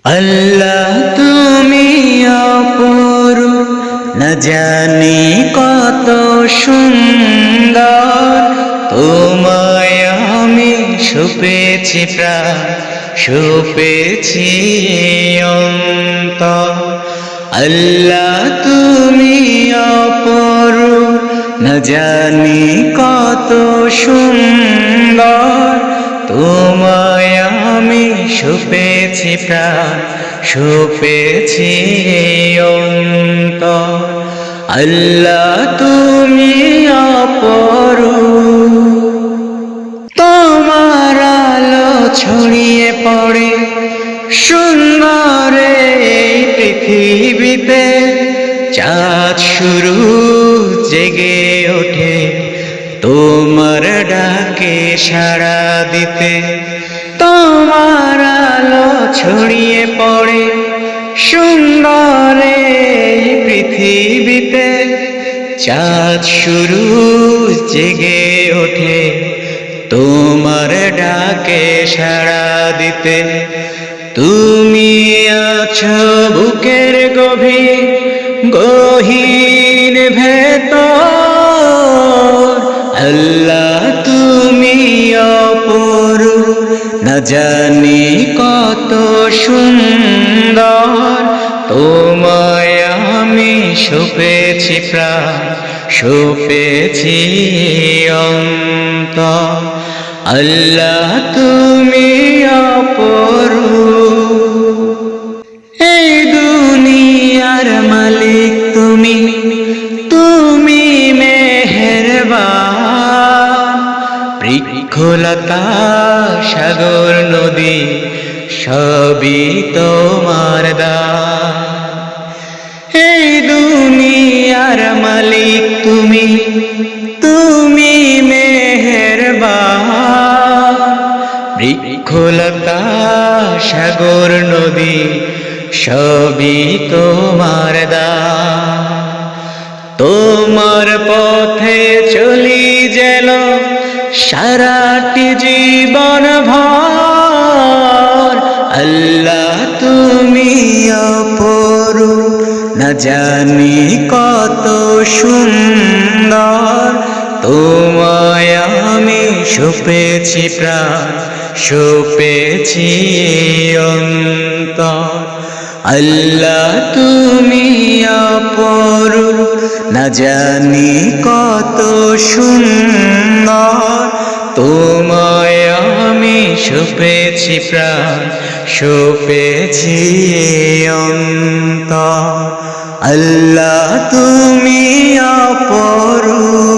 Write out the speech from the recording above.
আল্লাহ তুমি অপরূপ, না জানি কত সুন্দর। তোমায় আমি সুপেছি প্রাণ, সুপেছি অন্তর। আল্লাহ তুমি অপরূপ, না জানি কত সুন্দর। তোমায় আমি সুপেছি প্রাণ, সুপেছি অন্তর। আল্লাহ তুমি অপরূপ, তোমার আলো ছড়িয়ে পড়ে সুন্দর এই পৃথিবীতে। চাঁদ শুরু জেগে ওঠে তোমার ডাকে সাড়া দিতে। তোমার আলো ছড়িয়ে পড়ে সুন্দর এই পৃথিবীতে। চাঁদ শুরু জেগে ওঠে তোমার ডাকে সাড়া দিতে। তুমি আছো বুকের গহীন ভেতর। আল্লাহ তুমি অপরূপ, না জানি কত সুন্দর। তোমায় আমি সুপেছি প্রাণ, সুপেছি অন্তর। আল্লাহ তুমি অপরূপ, এই দুনিয়ার মালিক তুমি, তুমি মেহেরবান। বৃক্ষলতা সাগর নদী সবই তোমার দান। এই দুনিয়ার মালিক তুমি, তুমি মেহেরবান। বৃক্ষলতা সাগর নদী সবই তোমার দান। তোমার পথে চলি যেন সারাটি জীবন ভর। আল্লাহ তুমি অপরূপ, না জানি কত সুন্দর। তোমায় আমি সুপেছি প্রাণ, সুপেছি অন্তর। আল্লাহ তুমি অপরূপ, না জানি কত সুন্দর। তোমায় আমি সুপেছি প্রাণ, সুপেছি অন্তর। আল্লাহ তুমি অপরূপ।